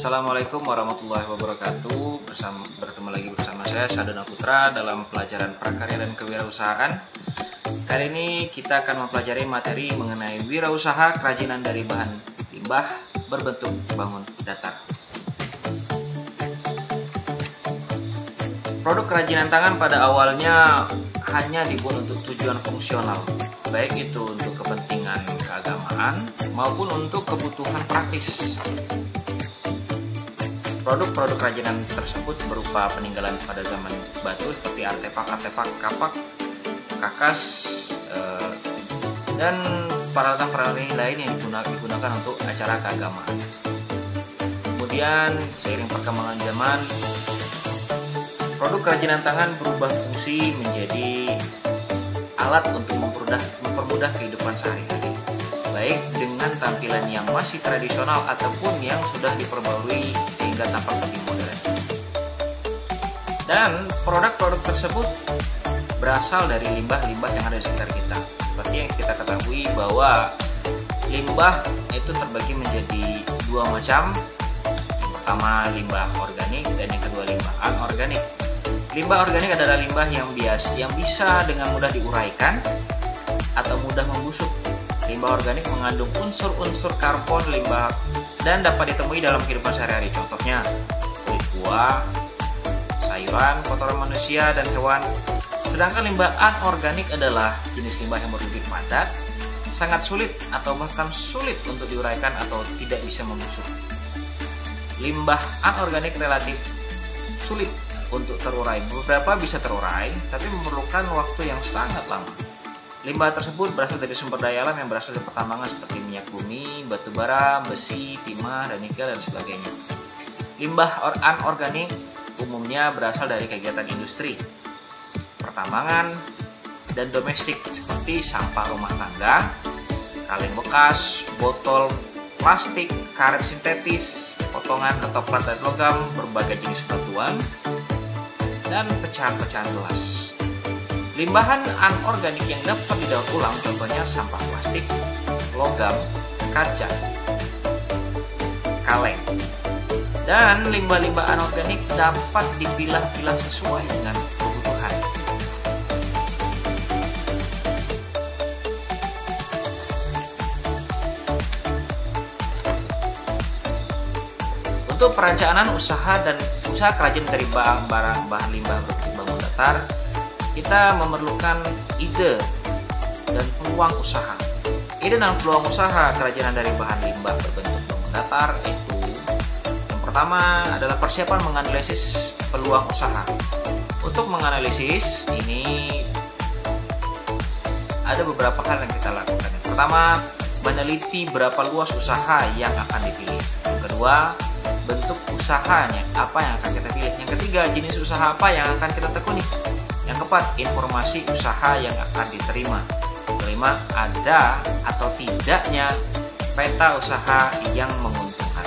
Assalamualaikum warahmatullahi wabarakatuh. Bertemu lagi bersama saya Sadana Putra dalam pelajaran prakarya dan kewirausahaan. Kali ini kita akan mempelajari materi mengenai wirausaha kerajinan dari bahan limbah berbentuk bangun datar. Produk kerajinan tangan pada awalnya hanya dibuat untuk tujuan fungsional, baik itu untuk kepentingan keagamaan maupun untuk kebutuhan praktis. Produk-produk kerajinan tersebut berupa peninggalan pada zaman batu seperti artefak-artefak kapak, kakas, dan peralatan-peralatan lain yang digunakan untuk acara keagamaan. Kemudian seiring perkembangan zaman, produk kerajinan tangan berubah fungsi menjadi alat untuk mempermudah kehidupan sehari-hari, baik dengan tampilan yang masih tradisional ataupun yang sudah diperbarui hingga tampak lebih modern. Dan produk-produk tersebut berasal dari limbah-limbah yang ada di sekitar kita. Seperti yang kita ketahui bahwa limbah itu terbagi menjadi dua macam. Yang pertama limbah organik dan yang kedua limbah anorganik. Limbah organik adalah limbah yang bisa dengan mudah diuraikan atau mudah membusuk. Limbah organik mengandung unsur-unsur karbon limbah dan dapat ditemui dalam kehidupan sehari-hari. Contohnya kulit buah, sayuran, kotoran manusia dan hewan. Sedangkan limbah anorganik adalah jenis limbah yang berlebih padat, sangat sulit atau bahkan sulit untuk diuraikan atau tidak bisa membusuk. Limbah anorganik relatif sulit untuk terurai. Beberapa bisa terurai, tapi memerlukan waktu yang sangat lama. Limbah tersebut berasal dari sumber daya alam yang berasal dari pertambangan seperti minyak bumi, batu bara, besi, timah, dan nikel, dan sebagainya. Limbah anorganik umumnya berasal dari kegiatan industri, pertambangan, dan domestik seperti sampah rumah tangga, kaleng bekas, botol plastik, karet sintetis, potongan atau plat dan logam, berbagai jenis batuan, dan pecahan-pecahan gelas. Limbah anorganik yang dapat didaur ulang contohnya sampah plastik, logam, kaca, kaleng. Dan limbah-limbah anorganik dapat dipilah-pilah sesuai dengan kebutuhan. Untuk perencanaan usaha kerajinan dari bahan limbah bangun datar, kita memerlukan ide dan peluang usaha. Ide dan peluang usaha kerajinan dari bahan limbah berbentuk bangun datar itu yang pertama adalah persiapan menganalisis peluang usaha. Untuk menganalisis ini ada beberapa hal yang kita lakukan. Yang pertama, meneliti berapa luas usaha yang akan dipilih. Yang kedua, bentuk usahanya apa yang akan kita pilih. Yang ketiga, jenis usaha apa yang akan kita tekuni. Yang keempat, informasi usaha yang akan diterima. Kelima, ada atau tidaknya peta usaha yang menguntungkan.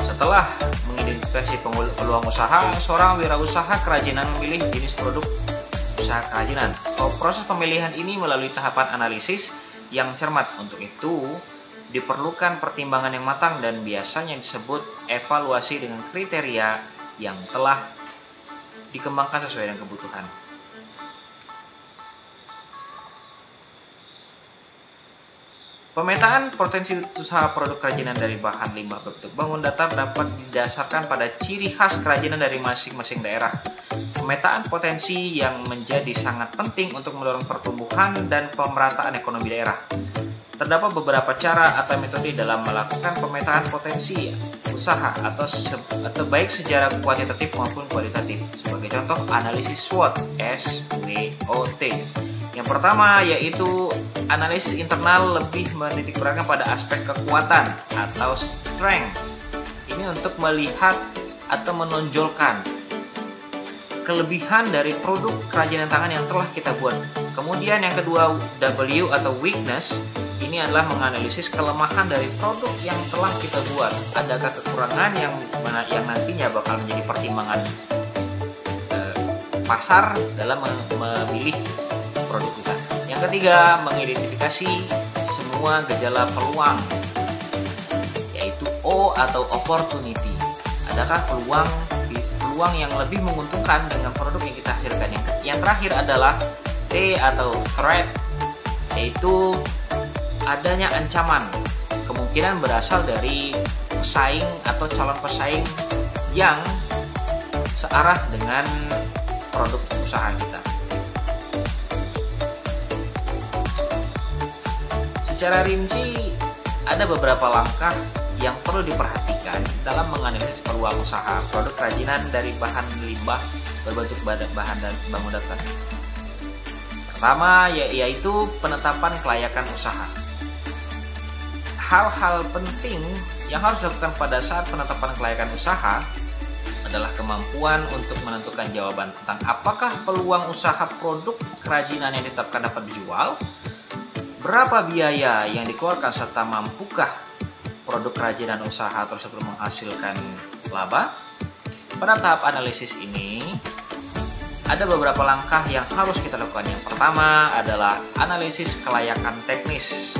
Setelah mengidentifikasi peluang usaha, seorang wirausaha kerajinan memilih jenis produk usaha kerajinan. Proses pemilihan ini melalui tahapan analisis yang cermat. Untuk itu, diperlukan pertimbangan yang matang dan biasanya disebut evaluasi dengan kriteria yang telah dikembangkan sesuai dengan kebutuhan. Pemetaan potensi usaha produk kerajinan dari bahan limbah berbentuk bangun datar dapat didasarkan pada ciri khas kerajinan dari masing-masing daerah. Pemetaan potensi yang menjadi sangat penting untuk mendorong pertumbuhan dan pemerataan ekonomi daerah. Terdapat beberapa cara atau metode dalam melakukan pemetaan potensi usaha atau baik secara kuantitatif maupun kualitatif. Sebagai contoh, analisis SWOT (SWOT). Yang pertama yaitu analisis internal lebih menitikberatkan pada aspek kekuatan atau strength. Ini untuk melihat atau menonjolkan kelebihan dari produk kerajinan tangan yang telah kita buat. Kemudian yang kedua, W atau weakness. Ini adalah menganalisis kelemahan dari produk yang telah kita buat. Adakah kekurangan yang nantinya bakal menjadi pertimbangan pasar dalam memilih produk kita. Yang ketiga, mengidentifikasi semua gejala peluang, yaitu O atau opportunity. Adakah peluang yang lebih menguntungkan dengan produk yang kita hasilkan? Yang terakhir adalah T atau threat, yaitu adanya ancaman, kemungkinan berasal dari pesaing atau calon pesaing yang searah dengan produk usaha kita. Secara rinci, ada beberapa langkah yang perlu diperhatikan dalam menganalisis peluang usaha produk kerajinan dari bahan limbah berbentuk bahan dan bangunan dasar. Pertama, yaitu penetapan kelayakan usaha. Hal-hal penting yang harus dilakukan pada saat penetapan kelayakan usaha adalah kemampuan untuk menentukan jawaban tentang apakah peluang usaha produk kerajinan yang ditetapkan dapat dijual, berapa biaya yang dikeluarkan, serta mampukah produk kerajinan usaha tersebut menghasilkan laba. Pada tahap analisis ini, ada beberapa langkah yang harus kita lakukan. Yang pertama adalah analisis kelayakan teknis.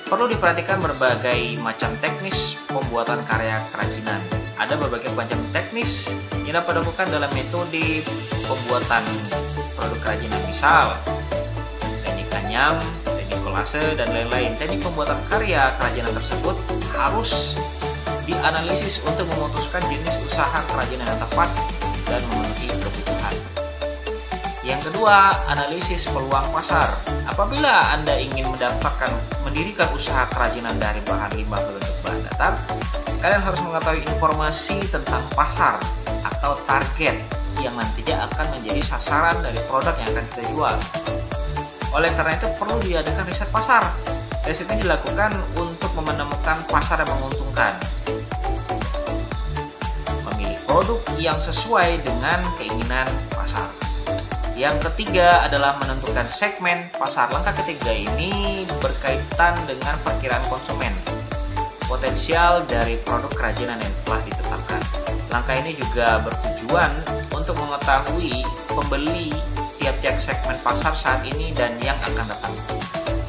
Perlu diperhatikan berbagai macam teknis pembuatan karya kerajinan. Ada berbagai macam teknis yang dapat dilakukan dalam metode pembuatan produk kerajinan, misal teknik anyam, kolase, dan lain-lain. Teknik pembuatan karya kerajinan tersebut harus dianalisis untuk memutuskan jenis usaha kerajinan yang tepat dan memenuhi kebutuhan. Yang kedua, analisis peluang pasar. Apabila Anda ingin mendirikan usaha kerajinan dari bahan limbah berbentuk bahan datar, kalian harus mengetahui informasi tentang pasar atau target yang nantinya akan menjadi sasaran dari produk yang akan kita jual. Oleh karena itu perlu diadakan riset pasar. Riset ini dilakukan untuk menemukan pasar yang menguntungkan, memilih produk yang sesuai dengan keinginan pasar. Yang ketiga adalah menentukan segmen pasar. Langkah ketiga ini berkaitan dengan perkiraan konsumen, potensial dari produk kerajinan yang telah ditetapkan. Langkah ini juga bertujuan untuk mengetahui pembeli tiap-tiap segmen pasar saat ini dan yang akan datang.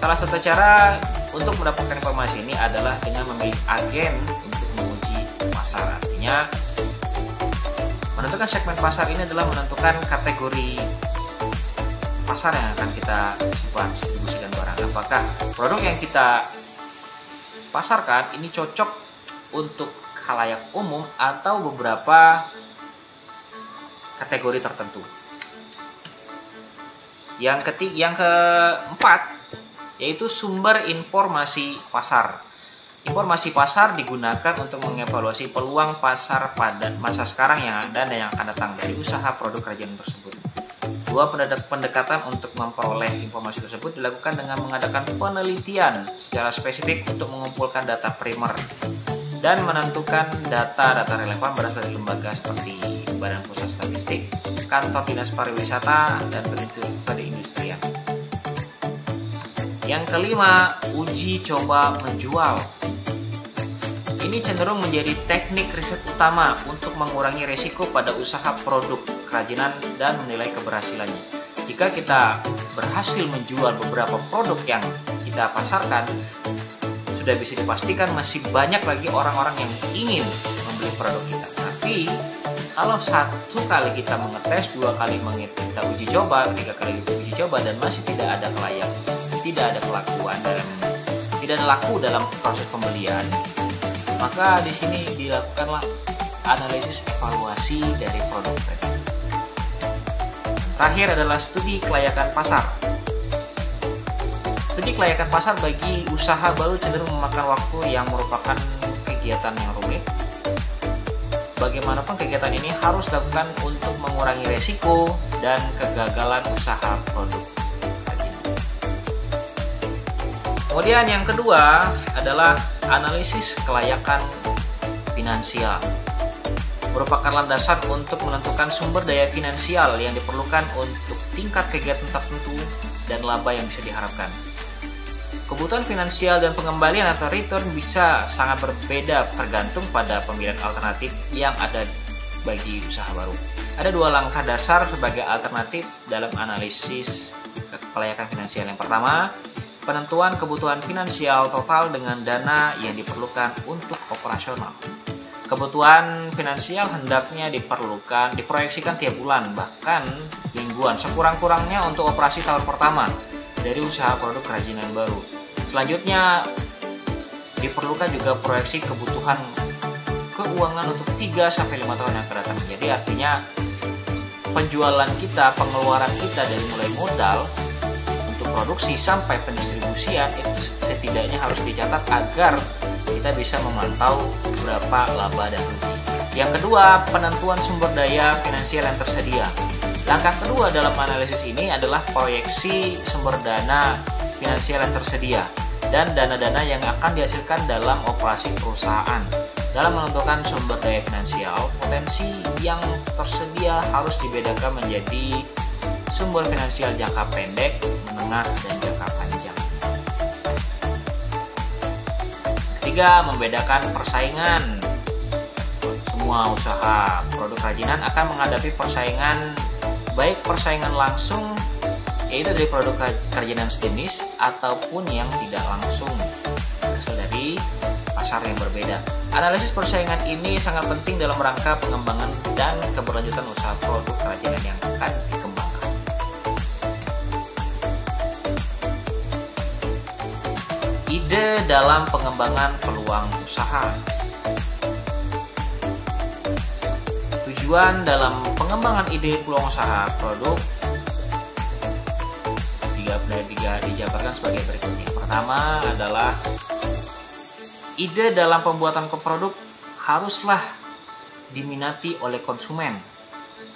Salah satu cara untuk mendapatkan informasi ini adalah dengan memilih agen untuk menguji pasar. Artinya, menentukan segmen pasar ini adalah menentukan kategori pasar yang akan kita simpan, distribusikan barang. Apakah produk yang kita pasarkan ini cocok untuk khalayak umum atau beberapa kategori tertentu. Yang keempat, yaitu sumber informasi pasar. Informasi pasar digunakan untuk mengevaluasi peluang pasar pada masa sekarang yang ada dan yang akan datang dari usaha produk kerajinan tersebut. Dua pendekatan untuk memperoleh informasi tersebut dilakukan dengan mengadakan penelitian secara spesifik untuk mengumpulkan data primer dan menentukan data-data relevan berasal dari lembaga seperti Badan Pusat Statistik, kantor dinas pariwisata, dan perindustrian. Yang kelima, uji coba menjual. Ini cenderung menjadi teknik riset utama untuk mengurangi risiko pada usaha produk kerajinan dan menilai keberhasilannya. Jika kita berhasil menjual beberapa produk yang kita pasarkan, sudah bisa dipastikan masih banyak lagi orang-orang yang ingin membeli produk kita. Tapi kalau satu kali kita mengetes, dua kali kita uji coba, tiga kali uji coba dan masih tidak ada tidak ada kelakuan dan tidak ada laku dalam proses pembelian, maka di sini dilakukanlah analisis evaluasi dari produk tadi. Terakhir adalah studi kelayakan pasar. Studi kelayakan pasar bagi usaha baru cenderung memakan waktu yang merupakan kegiatan yang rumit. Bagaimanapun kegiatan ini harus dilakukan untuk mengurangi resiko dan kegagalan usaha produk kerajinan. Kemudian yang kedua adalah analisis kelayakan finansial. Merupakan landasan untuk menentukan sumber daya finansial yang diperlukan untuk tingkat kegiatan tertentu dan laba yang bisa diharapkan. Kebutuhan finansial dan pengembalian atau return bisa sangat berbeda tergantung pada pemilihan alternatif yang ada bagi usaha baru. Ada dua langkah dasar sebagai alternatif dalam analisis kelayakan finansial. Yang pertama, penentuan kebutuhan finansial total dengan dana yang diperlukan untuk operasional. Kebutuhan finansial hendaknya diproyeksikan tiap bulan, bahkan mingguan, sekurang-kurangnya untuk operasi tahun pertama dari usaha produk kerajinan baru. Selanjutnya, diperlukan juga proyeksi kebutuhan keuangan untuk 3-5 tahun yang akan datang. Jadi artinya penjualan kita, pengeluaran kita dari mulai modal untuk produksi sampai pendistribusian itu setidaknya harus dicatat agar kita bisa memantau berapa laba dan rugi. Yang kedua, penentuan sumber daya finansial yang tersedia. Langkah kedua dalam analisis ini adalah proyeksi sumber dana finansial yang tersedia dan dana-dana yang akan dihasilkan dalam operasi perusahaan. Dalam menentukan sumber daya finansial, potensi yang tersedia harus dibedakan menjadi sumber finansial jangka pendek, menengah, dan jangka panjang. Ketiga, membedakan persaingan. Semua usaha produk kerajinan akan menghadapi persaingan, baik persaingan langsung, yaitu dari produk kerajinan sejenis, ataupun yang tidak langsung, berasal dari pasar yang berbeda. Analisis persaingan ini sangat penting dalam rangka pengembangan dan keberlanjutan usaha produk kerajinan yang akan dikembangkan. Ide dalam pengembangan peluang usaha. Tujuan dalam pengembangan ide peluang usaha produk dijabarkan sebagai berikut. Yang pertama adalah ide dalam pembuatan produk haruslah diminati oleh konsumen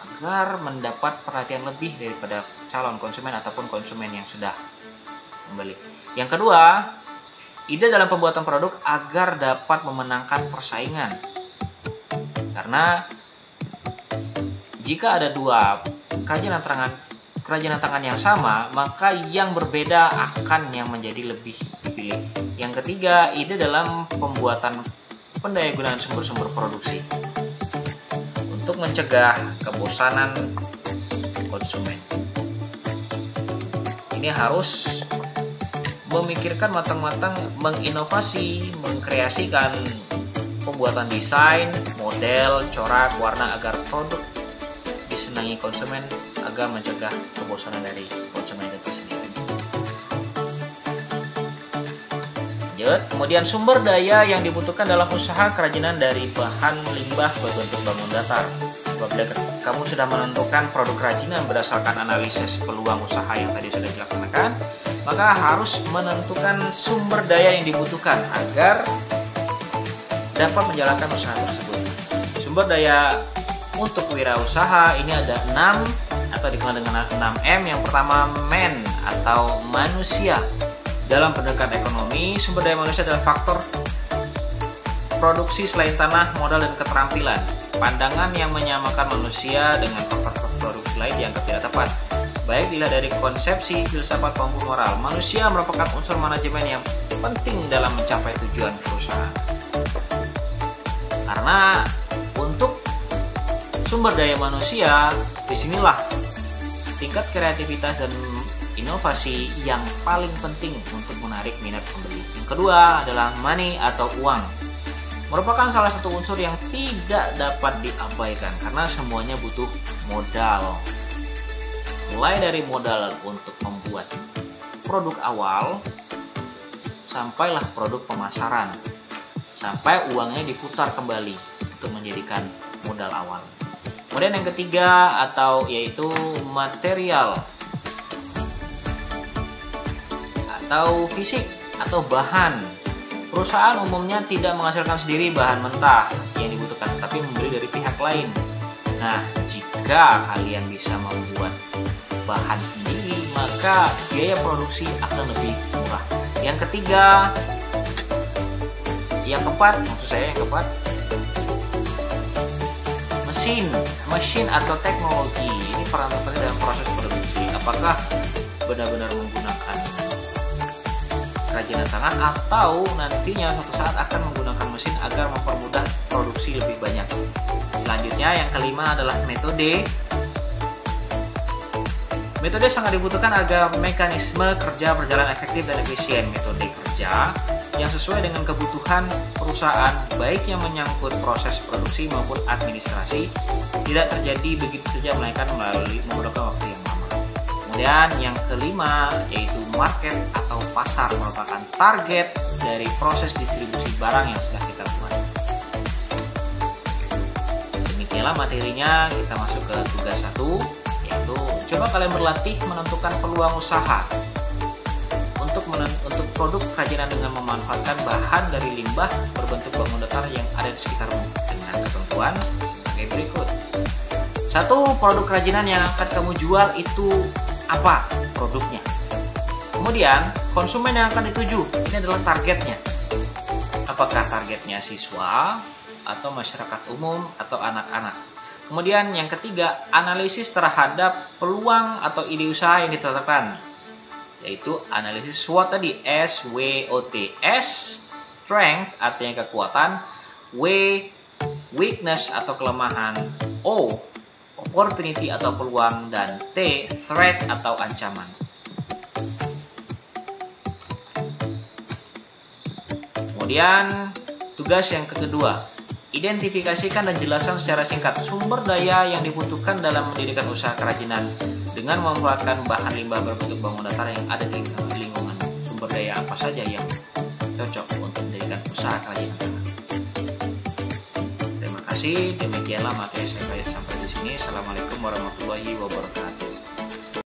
agar mendapat perhatian lebih daripada calon konsumen ataupun konsumen yang sudah membeli. Yang kedua, ide dalam pembuatan produk agar dapat memenangkan persaingan. Karena jika ada dua kerajinan tangan yang sama, maka yang berbeda akan yang menjadi lebih dipilih. Yang ketiga, ide dalam pembuatan pendayagunaan sumber-sumber produksi untuk mencegah kebosanan konsumen. Ini harus memikirkan matang-matang, menginovasi, mengkreasikan pembuatan desain, model, corak, warna agar produk disenangi konsumen agar mencegah kebosanan dari konsumen itu sendiri. Kemudian sumber daya yang dibutuhkan dalam usaha kerajinan dari bahan limbah berbentuk bangun datar. Apabila kamu sudah menentukan produk kerajinan berdasarkan analisis peluang usaha yang tadi sudah dilaksanakan, maka harus menentukan sumber daya yang dibutuhkan agar dapat menjalankan usaha tersebut. Sumber daya untuk wirausaha ini ada 6 atau dikenal dengan 6M. Yang pertama, man atau manusia. Dalam pendekatan ekonomi, sumber daya manusia adalah faktor produksi selain tanah, modal, dan keterampilan. Pandangan yang menyamakan manusia dengan faktor produksi lain dianggap tidak tepat. Baik dilihat dari konsepsi filsafat maupun moral, manusia merupakan unsur manajemen yang penting dalam mencapai tujuan perusahaan. Karena untuk sumber daya manusia, disinilah tingkat kreativitas dan inovasi yang paling penting untuk menarik minat pembeli. Yang kedua adalah money atau uang. Merupakan salah satu unsur yang tidak dapat diabaikan karena semuanya butuh modal. Mulai dari modal untuk membuat produk awal, sampailah produk pemasaran, sampai uangnya diputar kembali untuk menjadikan modal awal. Kemudian yang ketiga yaitu material atau fisik atau bahan. Perusahaan umumnya tidak menghasilkan sendiri bahan mentah yang dibutuhkan, tapi membeli dari pihak lain. Nah, jika kalian bisa membuat bahan sendiri, maka biaya produksi akan lebih murah. Yang keempat, mesin atau teknologi. Ini peran penting dalam proses produksi. Apakah benar-benar menggunakan kerajinan tangan atau nantinya suatu saat akan menggunakan mesin agar mempermudah produksi lebih banyak. Selanjutnya yang kelima adalah metode. Metode sangat dibutuhkan agar mekanisme kerja berjalan efektif dan efisien. Metode kerja yang sesuai dengan kebutuhan perusahaan, baik yang menyangkut proses produksi maupun administrasi, tidak terjadi begitu saja melainkan memerlukan waktu yang lama. Kemudian yang kelima yaitu market atau pasar, merupakan target dari proses distribusi barang yang sudah kita buat. Demikianlah materinya, kita masuk ke tugas 1, yaitu coba kalian berlatih menentukan peluang usaha untuk produk kerajinan dengan memanfaatkan bahan dari limbah berbentuk bangun datar yang ada di sekitarmu dengan ketentuan sebagai berikut. 1. Produk kerajinan yang akan kamu jual itu apa produknya? Kemudian konsumen yang akan dituju, ini adalah targetnya. Apakah targetnya siswa atau masyarakat umum atau anak-anak? Kemudian yang ketiga, analisis terhadap peluang atau ide usaha yang ditetapkan, yaitu analisis SWOT tadi, SWOT. S, strength artinya kekuatan, W, weakness atau kelemahan, O, opportunity atau peluang, dan T, threat atau ancaman. Kemudian tugas yang kedua, identifikasikan dan jelaskan secara singkat sumber daya yang dibutuhkan dalam mendirikan usaha kerajinan dengan memanfaatkan bahan limbah berbentuk bangun datar yang ada di lingkungan. Sumber daya apa saja yang cocok untuk mendirikan usaha kerajinan? Terima kasih. Demikianlah materi saya sampai di sini. Assalamualaikum warahmatullahi wabarakatuh.